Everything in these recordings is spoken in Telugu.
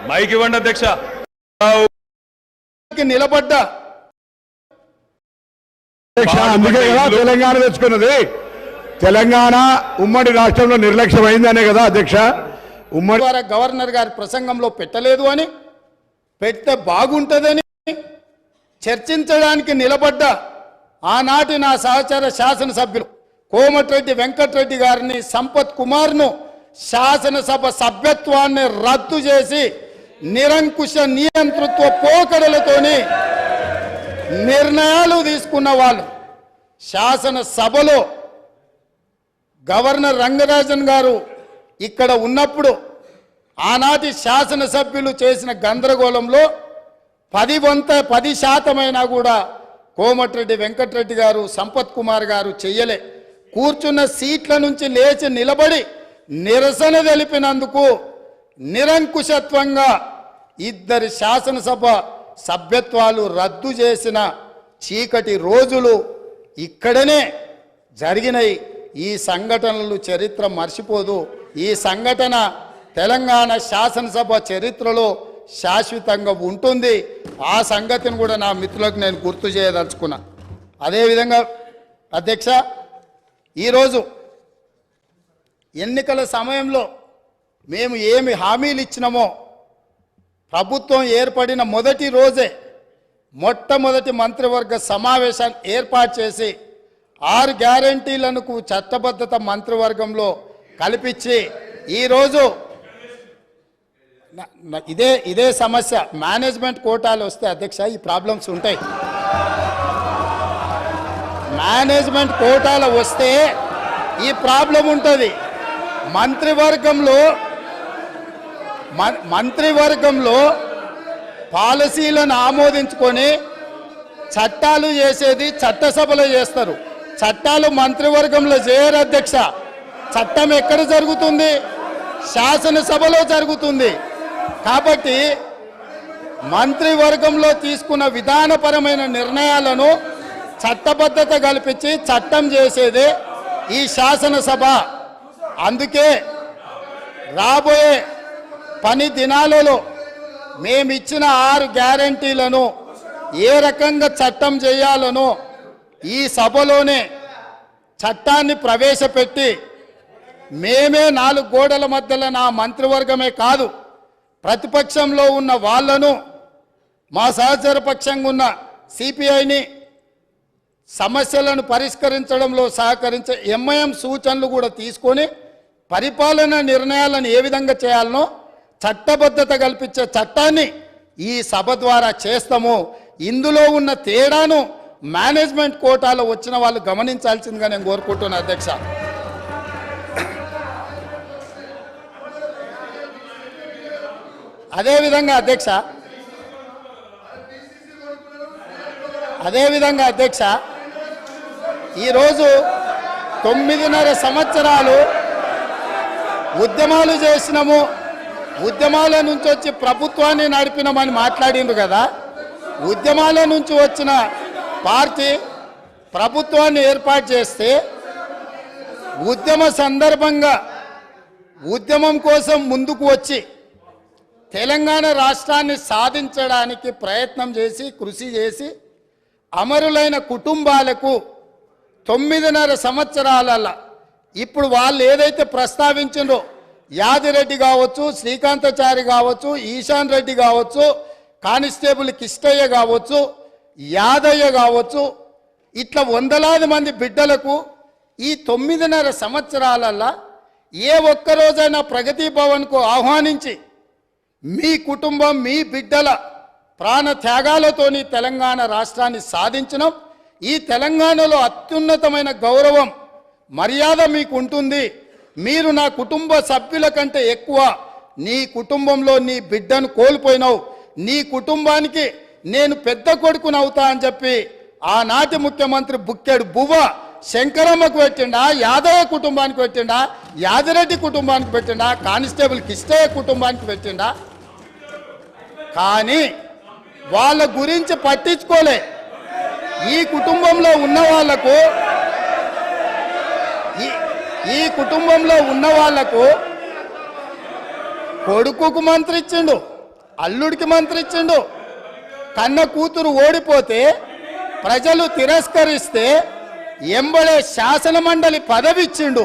మైక్ ఇవ్వండి అధ్యక్ష. నిలబడ్డ అందుకే కదా తెలంగాణ తెచ్చుకున్నది. తెలంగాణ ఉమ్మడి రాష్ట్రంలో నిర్లక్ష్యమైందనే కదా అధ్యక్ష. ఉమ్మడి ద్వారా గవర్నర్ గారి ప్రసంగంలో పెట్టలేదు అని, పెడితే బాగుంటుందని చర్చించడానికి నిలబడ్డ ఆనాటి నా సహచర శాసనసభ్యులు కోమటిరెడ్డి వెంకటరెడ్డి గారిని, సంపత్ కుమార్ను శాసనసభ సభ్యత్వాన్ని రద్దు చేసి నిరంకుశ నియంతృత్వ పోకడలతోని నిర్ణయాలు తీసుకున్న వాళ్ళు శాసనసభలో గవర్నర్ రంగరాజన్ గారు ఇక్కడ ఉన్నప్పుడు ఆనాటి శాసనసభ్యులు చేసిన గందరగోళంలో 10% కూడా కోమటిరెడ్డి వెంకటరెడ్డి గారు, సంపత్ కుమార్ గారు చెయ్యలే. కూర్చున్న సీట్ల నుంచి లేచి నిలబడి నిరసన తెలిపినందుకు నిరంకుశత్వంగా 2 శాసనసభ సభ్యత్వాలు రద్దు చేసిన చీకటి రోజులు ఇక్కడనే జరిగినాయి. ఈ సంఘటనలు చరిత్ర మర్చిపోదు. ఈ సంఘటన తెలంగాణ శాసనసభ చరిత్రలో శాశ్వతంగా ఉంటుంది. ఆ సంగతిని కూడా నా మిత్రులకు నేను గుర్తు చేయదలుచుకున్నా. అదేవిధంగా అధ్యక్ష, ఈరోజు ఎన్నికల సమయంలో మేము ఏమి హామీలు ఇచ్చినామో ప్రభుత్వం ఏర్పడిన మొదటి రోజే మొట్టమొదటి మంత్రివర్గ సమావేశాన్ని ఏర్పాటు చేసి 6 గ్యారంటీలను చట్టబద్ధత మంత్రివర్గంలో కల్పించి ఈరోజు ఇదే సమస్య మేనేజ్మెంట్ కోటాలు వస్తే అధ్యక్ష ఈ ప్రాబ్లమ్స్ ఉంటాయి. మేనేజ్మెంట్ కోటాలు వస్తే ఈ ప్రాబ్లం ఉంటుంది. మంత్రివర్గంలో పాలసీలను ఆమోదించుకొని చట్టాలు చేసేది చట్టసభలో చేస్తారు. చట్టాలు మంత్రివర్గంలో చేయరు అధ్యక్ష. చట్టం ఎక్కడ జరుగుతుంది? శాసనసభలో జరుగుతుంది. కాబట్టి మంత్రివర్గంలో తీసుకున్న విధానపరమైన నిర్ణయాలను చట్టబద్ధత కల్పించి చట్టం చేసేదే ఈ శాసనసభ. అందుకే రాబోయే పని దినాలలో మేమిచ్చిన 6 గ్యారంటీలను ఏ రకంగా చట్టం చేయాలనో ఈ సభలోనే చట్టాన్ని ప్రవేశపెట్టి మేమే 4 గోడల మధ్యలో నా మంత్రివర్గమే కాదు ప్రతిపక్షంలో ఉన్న వాళ్ళను, మా సహచర పక్షంగా ఉన్న సిపిఐని సమస్యలను పరిష్కరించడంలో సహకరించే ఎంఐఎం సూచనలు కూడా తీసుకొని పరిపాలన నిర్ణయాలను ఏ విధంగా చేయాలనో చట్టబద్ధత కల్పించే చట్టాన్ని ఈ సభ ద్వారా చేస్తాము. ఇందులో ఉన్న తేడాను మేనేజ్మెంట్ కోటాలో వచ్చిన వాళ్ళు గమనించాల్సిందిగా నేను కోరుకుంటున్నాను అధ్యక్ష. అదేవిధంగా అధ్యక్ష ఈరోజు 9.5 సంవత్సరాలు ఉద్యమాలు చేసినాము, ఉద్యమాల నుంచి వచ్చి ప్రభుత్వాన్ని నడిపినామని మాట్లాడిండ్రు కదా. ఉద్యమాల నుంచి వచ్చిన పార్టీ ప్రభుత్వాన్ని ఏర్పాటు చేస్తే ఉద్యమ సందర్భంగా ఉద్యమం కోసం ముందుకు వచ్చి తెలంగాణ రాష్ట్రాన్ని సాధించడానికి ప్రయత్నం చేసి కృషి చేసి అమరులైన కుటుంబాలకు 9.5 సంవత్సరాల ఇప్పుడు వాళ్ళు ఏదైతే ప్రస్తావించిండ్రో యాదిరెడ్డి కావచ్చు, శ్రీకాంతాచారి కావచ్చు, ఈశాన్ రెడ్డి కావచ్చు, కానిస్టేబుల్ కిష్టయ్య కావచ్చు, యాదయ్య కావచ్చు, ఇట్లా వందలాది మంది బిడ్డలకు ఈ 9.5 సంవత్సరాలల్లో ఏ ఒక్కరోజైనా ప్రగతి భవన్కు ఆహ్వానించి మీ కుటుంబం మీ బిడ్డల ప్రాణ త్యాగాలతోని తెలంగాణ రాష్ట్రాన్ని సాధించడం, ఈ తెలంగాణలో అత్యున్నతమైన గౌరవం మర్యాద మీకు ఉంటుంది. మీరు నా కుటుంబ సభ్యుల కంటే ఎక్కువ నీ కుటుంబంలో నీ బిడ్డను కోల్పోయినావు, నీ కుటుంబానికి నేను పెద్ద కొడుకుని అవుతా అని చెప్పి ఆనాటి ముఖ్యమంత్రి బుక్కెడు బువ్వ శంకరమ్మకు పెట్టిండా, యాదయ్య కుటుంబానికి పెట్టిండా, యాదిరెడ్డి కుటుంబానికి పెట్టిండా, కానిస్టేబుల్ కిష్టయ్య కుటుంబానికి పెట్టిండా. కానీ వాళ్ళ గురించి పట్టించుకోలే. ఈ కుటుంబంలో ఉన్న వాళ్లకు ఈ కుటుంబంలో ఉన్న వాళ్లకు కొడుకుకు మంత్రి ఇచ్చిండు, అల్లుడికి మంత్రి ఇచ్చిండు. కన్న కూతురు ఓడిపోతే ప్రజలు తిరస్కరిస్తే ఎంబడే శాసన మండలి పదవి ఇచ్చిండు.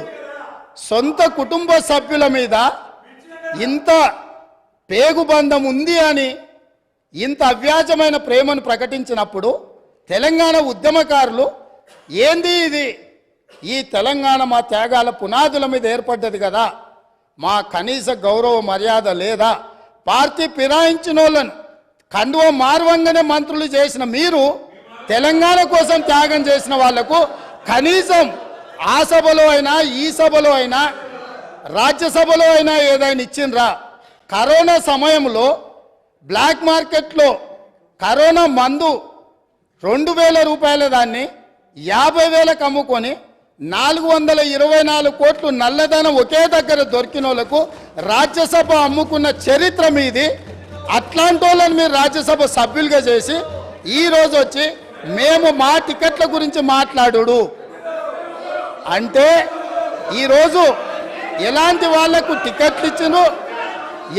సొంత కుటుంబ సభ్యుల మీద ఇంత పేగుబంధం ఉంది అని ఇంత అవ్యాజమైన ప్రేమను ప్రకటించినప్పుడు తెలంగాణ ఉద్యమకారులు ఏంది ఇది, ఈ తెలంగాణ మా త్యాగాల పునాదుల మీద ఏర్పడ్డది కదా, మా కనీస గౌరవ మర్యాద లేదా, పార్టీ ఫిరాయించిన వాళ్ళను కండువ మార్వంగానే మంత్రులు చేసిన మీరు తెలంగాణ కోసం త్యాగం చేసిన వాళ్లకు కనీసం ఆ సభలో అయినా ఈ సభలో అయినా రాజ్యసభలో అయినా ఏదైనా ఇచ్చిండ్రా? కరోనా సమయంలో బ్లాక్ మార్కెట్లో కరోనా మందు 2,000 రూపాయల దాన్ని 50,000కు అమ్ముకొని 424 కోట్లు నల్లధనం ఒకే దగ్గర దొరికిన వాళ్ళకు రాజ్యసభ అమ్ముకున్న చరిత్ర మీది. అట్లాంటి వాళ్ళని మీరు రాజ్యసభ సభ్యులుగా చేసి ఈరోజు వచ్చి మేము మా టికెట్ల గురించి మాట్లాడు అంటే ఈరోజు ఎలాంటి వాళ్లకు టికెట్లు ఇచ్చిండ్రు,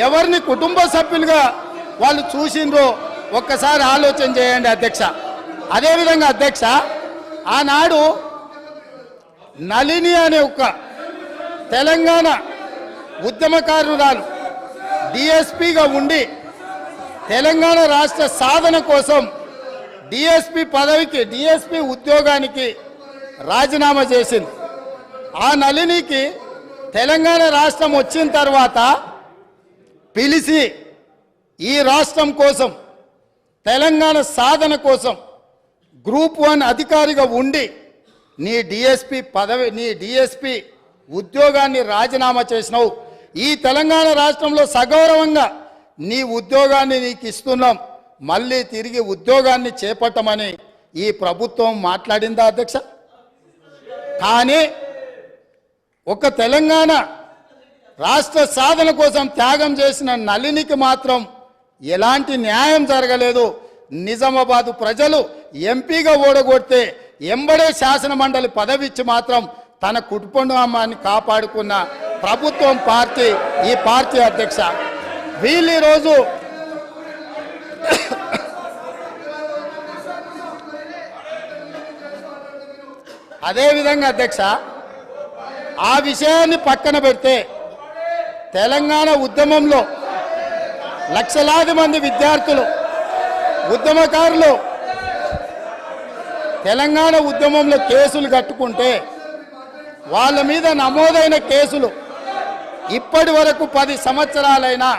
ఎవరిని కుటుంబ సభ్యులుగా వాళ్ళు చూసిండ్రో ఒక్కసారి ఆలోచన చేయండి అధ్యక్ష. అదేవిధంగా అధ్యక్ష, ఆనాడు నళిని అనే ఒక తెలంగాణ ఉద్యమకారురాలు డిఎస్పిగా ఉండి తెలంగాణ రాష్ట్ర సాధన కోసం డిఎస్పి పదవికి డిఎస్పి ఉద్యోగానికి రాజీనామా చేసింది. ఆ నళినికి తెలంగాణ రాష్ట్రం వచ్చిన తర్వాత పిలిచి ఈ రాష్ట్రం కోసం తెలంగాణ సాధన కోసం గ్రూప్ 1 అధికారిగా ఉండి నీ డిఎస్పి పదవి నీ డిఎస్పి ఉద్యోగాన్ని రాజీనామా చేసినావు, ఈ తెలంగాణ రాష్ట్రంలో సగౌరవంగా నీ ఉద్యోగాన్ని నీకు ఇస్తున్నాం, మళ్ళీ తిరిగి ఉద్యోగాన్ని చేపట్టమని ఈ ప్రభుత్వం మాట్లాడిందా అధ్యక్ష? కానీ ఒక తెలంగాణ రాష్ట్ర సాధన కోసం త్యాగం చేసిన నళినికి మాత్రం ఎలాంటి న్యాయం జరగలేదు. నిజామాబాదు ప్రజలు ఎంపీగా ఓడగొడితే ఎంబడే శాసన మండలి పదవి ఇచ్చి మాత్రం తన కుటుంబాన్ని కాపాడుకున్న ప్రభుత్వం పార్టీ ఈ పార్టీ అధ్యక్ష. వీళ్ళు ఈరోజు అదేవిధంగా అధ్యక్ష ఆ విషయాన్ని పక్కన పెడితే తెలంగాణ ఉద్యమంలో లక్షలాది మంది విద్యార్థులు ఉద్యమకారులు తెలంగాణ ఉద్యమంలో కేసులు కట్టుకుంటే వాళ్ళ మీద నమోదైన కేసులు ఇప్పటి వరకు 10 సంవత్సరాలైనా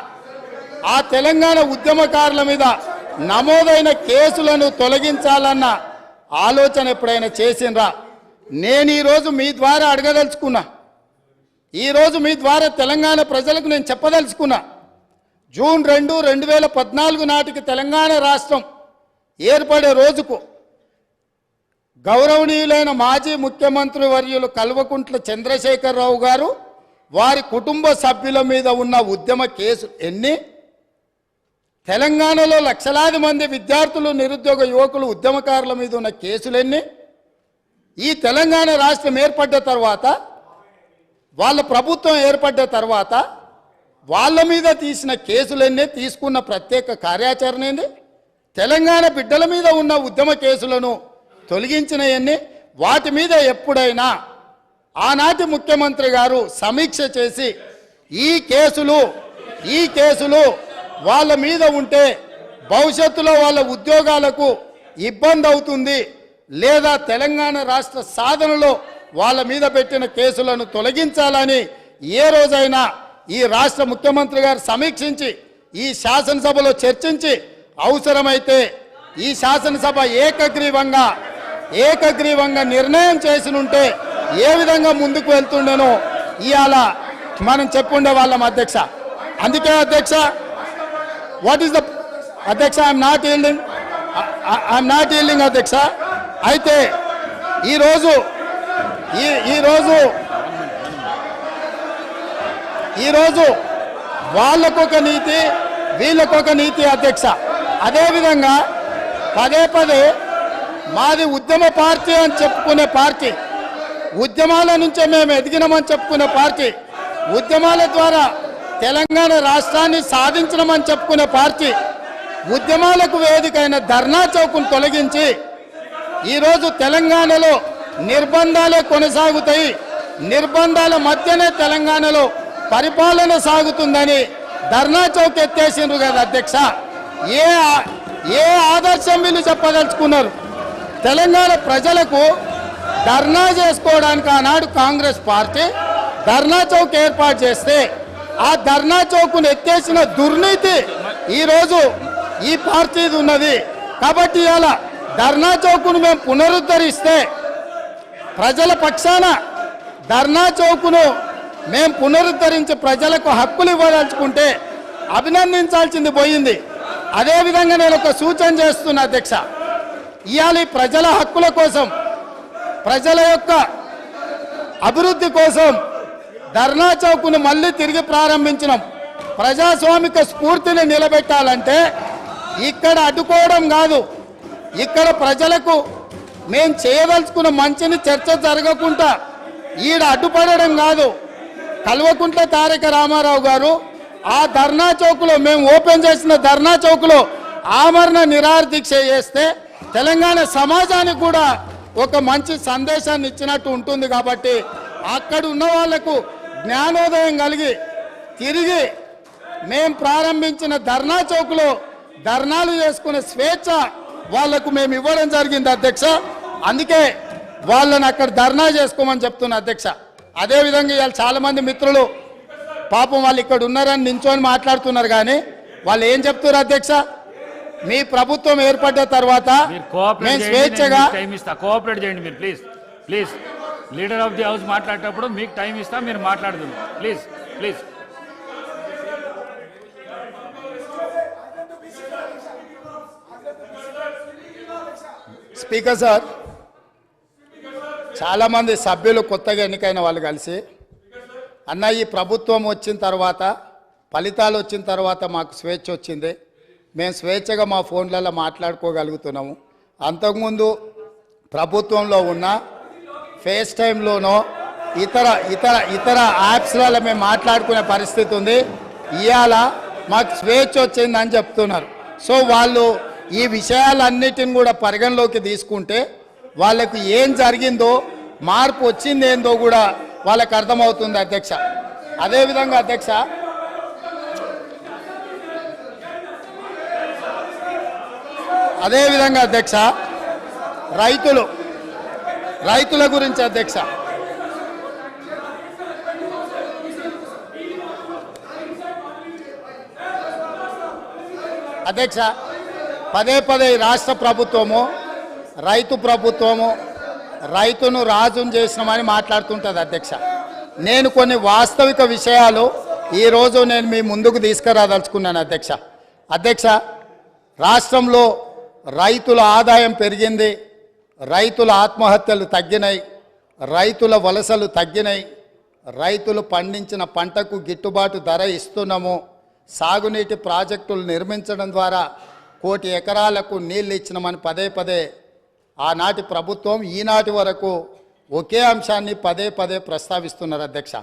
ఆ తెలంగాణ ఉద్యమకారుల మీద నమోదైన కేసులను తొలగించాలన్న ఆలోచన ఎప్పుడైనా చేసిండ్రా? నేను ఈరోజు మీ ద్వారా అడగదలుచుకున్నా, ఈరోజు మీ ద్వారా తెలంగాణ ప్రజలకు నేను చెప్పదలుచుకున్నా, జూన్ 2, 2014 నాటికి తెలంగాణ రాష్ట్రం ఏర్పడే రోజుకు గౌరవనీయులైన మాజీ ముఖ్యమంత్రి వర్యులు కల్వకుంట్ల చంద్రశేఖరరావు గారు వారి కుటుంబ సభ్యుల మీద ఉన్న ఉద్యమ కేసులు ఎన్ని? తెలంగాణలో లక్షలాది మంది విద్యార్థులు నిరుద్యోగ యువకులు ఉద్యమకారుల మీద ఉన్న కేసులు ఎన్ని? ఈ తెలంగాణ రాష్ట్రం ఏర్పడ్డ తర్వాత వాళ్ళ ప్రభుత్వం ఏర్పడ్డ తర్వాత వాళ్ళ మీద తీసిన కేసులన్నీ, తీసుకున్న ప్రత్యేక కార్యాచరణ ఏంది? తెలంగాణ బిడ్డల మీద ఉన్న ఉద్యమ కేసులను తొలగించినవన్నీ, వాటి మీద ఎప్పుడైనా ఆనాటి ముఖ్యమంత్రి గారు సమీక్ష చేసి ఈ కేసులు వాళ్ళ మీద ఉంటే భవిష్యత్తులో వాళ్ళ ఉద్యోగాలకు ఇబ్బంది అవుతుంది, లేదా తెలంగాణ రాష్ట్ర సాధనలో వాళ్ళ మీద పెట్టిన కేసులను తొలగించాలని ఏ రోజైనా ఈ రాష్ట్ర ముఖ్యమంత్రి గారు సమీక్షించి ఈ శాసనసభలో చర్చించి అవసరమైతే ఈ శాసనసభ ఏకగ్రీవంగా నిర్ణయం చేసినుంటే ఏ విధంగా ముందుకు వెళ్తుండేనో ఇవాళ మనం చెప్పుండే వాళ్ళం అధ్యక్ష. అందుకే అధ్యక్ష, వాట్ ఈస్ ద అధ్యక్ష, ఐఎమ్ నాట్ ఈల్డింగ్ అధ్యక్ష. అయితే ఈరోజు వాళ్ళకొక నీతి వీళ్ళకొక నీతి అధ్యక్ష. అదేవిధంగా పదే మాది ఉద్యమ పార్టీ అని చెప్పుకునే పార్టీ, ఉద్యమాల నుంచే మేము ఎదిగినామని చెప్పుకునే పార్టీ, ఉద్యమాల ద్వారా తెలంగాణ రాష్ట్రాన్ని సాధించడమని చెప్పుకునే పార్టీ ఉద్యమాలకు వేదికైన ధర్నా చౌక్ను తొలగించి ఈరోజు తెలంగాణలో నిర్బంధాలే కొనసాగుతాయి, నిర్బంధాల మధ్యనే తెలంగాణలో పరిపాలన సాగుతుందని ధర్నా చౌక్ ఎత్తేసిండ్రు కదా అధ్యక్ష. ఏ ఆదర్శం వీళ్ళు చెప్పదలుచుకున్నారు? తెలంగాణ ప్రజలకు ధర్నా చేసుకోవడానికి ఆనాడు కాంగ్రెస్ పార్టీ ధర్నా చౌక్ ఏర్పాటు చేస్తే ఆ ధర్నా చౌక్ను ఎత్తేసిన దుర్నీతి ఈరోజు ఈ పార్టీది ఉన్నది. కాబట్టి ఇలా ధర్నా చౌక్ను మేము పునరుద్ధరిస్తే ప్రజల పక్షాన ధర్నా చౌక్ను మేము పునరుద్ధరించి ప్రజలకు హక్కులు ఇవ్వదలుచుకుంటే అభినందించాల్సింది పోయింది. అదేవిధంగా నేను ఒక సూచన చేస్తున్నా అధ్యక్ష. ఇవాళ ఈ ప్రజల హక్కుల కోసం, ప్రజల యొక్క అభివృద్ధి కోసం ధర్నా చౌక్ను మళ్ళీ తిరిగి ప్రారంభించినాం. ప్రజాస్వామిక స్ఫూర్తిని నిలబెట్టాలంటే ఇక్కడ అడ్డుకోవడం కాదు, ఇక్కడ ప్రజలకు మేము చేయదలుచుకున్న మంచిని చర్చ జరగకుండా ఈడ అడ్డుపడడం కాదు. కల్వకుంట్ల తారక రామారావు గారు ఆ ధర్నా చౌక్లో, మేము ఓపెన్ చేసిన ధర్నా చౌక్లో ఆమరణ నిరాహార దీక్ష చేస్తే తెలంగాణ సమాజానికి కూడా ఒక మంచి సందేశాన్ని ఇచ్చినట్టు ఉంటుంది. కాబట్టి అక్కడ ఉన్న వాళ్లకు జ్ఞానోదయం కలిగి తిరిగి మేము ప్రారంభించిన ధర్నా చౌక్లో ధర్నాలు చేసుకునే స్వేచ్ఛ వాళ్లకు మేము ఇవ్వడం జరిగింది అధ్యక్ష. అందుకే వాళ్ళని అక్కడ ధర్నా చేసుకోమని చెప్తున్నా అధ్యక్ష. అదేవిధంగా ఇవాళ చాలామంది మిత్రులు పాపం వాళ్ళు ఇక్కడ ఉన్నారని నించొని మాట్లాడుతున్నారు, కానీ వాళ్ళు ఏం చెప్తున్నారు అధ్యక్ష? మీ ప్రభుత్వం ఏర్పడ్డ తర్వాత మేము స్వేచ్ఛగా కోఆపరేట్ చేయండి మీరు, please please. Leader of the house మాట్లాడేటప్పుడు మీకు టైం ఇస్తా, మీరు మాట్లాడుతుంది ప్లీజ్ ప్లీజ్. స్పీకర్ సార్, చాలామంది సభ్యులు కొత్తగా ఎన్నికైన వాళ్ళు కలిసి అన్న ఈ ప్రభుత్వం వచ్చిన తర్వాత, ఫలితాలు వచ్చిన తర్వాత మాకు స్వేచ్ఛ వచ్చింది, మేము స్వేచ్ఛగా మా ఫోన్లలో మాట్లాడుకోగలుగుతున్నాము. అంతకుముందు ప్రభుత్వంలో ఉన్న ఫేస్ టైంలోనో ఇతర ఇతర ఇతర యాప్స్లలో మేము మాట్లాడుకునే పరిస్థితి ఉంది. ఇవాళ మాకు స్వేచ్ఛ వచ్చిందని చెప్తున్నారు. సో వాళ్ళు ఈ విషయాలన్నిటిని కూడా పరిగణలోకి తీసుకుంటే వాళ్ళకు ఏం జరిగిందో, మార్పు వచ్చింది ఏందో కూడా వాళ్ళకు అర్థమవుతుంది అధ్యక్ష. అదేవిధంగా అధ్యక్ష, అధ్యక్ష రైతుల గురించి అధ్యక్ష, పదే పదే రాష్ట్ర ప్రభుత్వము, రైతు ప్రభుత్వము, రైతును రాజును చేసినామని మాట్లాడుతుంటుంది అధ్యక్ష. నేను కొన్ని వాస్తవిక విషయాలు ఈరోజు నేను మీ ముందుకు తీసుకురాదలుచుకున్నాను అధ్యక్ష. రాష్ట్రంలో రైతుల ఆదాయం పెరిగింది, రైతుల ఆత్మహత్యలు తగ్గినాయి, రైతుల వలసలు తగ్గినాయి, రైతులు పండించిన పంటకు గిట్టుబాటు ధర ఇస్తున్నాము, సాగునీటి ప్రాజెక్టులు నిర్మించడం ద్వారా 1 కోటి ఎకరాలకు నీళ్ళు ఇచ్చినామని పదే పదే ఆనాటి ప్రభుత్వం ఈనాటి వరకు ఒకే అంశాన్ని పదే పదే ప్రస్తావిస్తున్నారు అధ్యక్ష.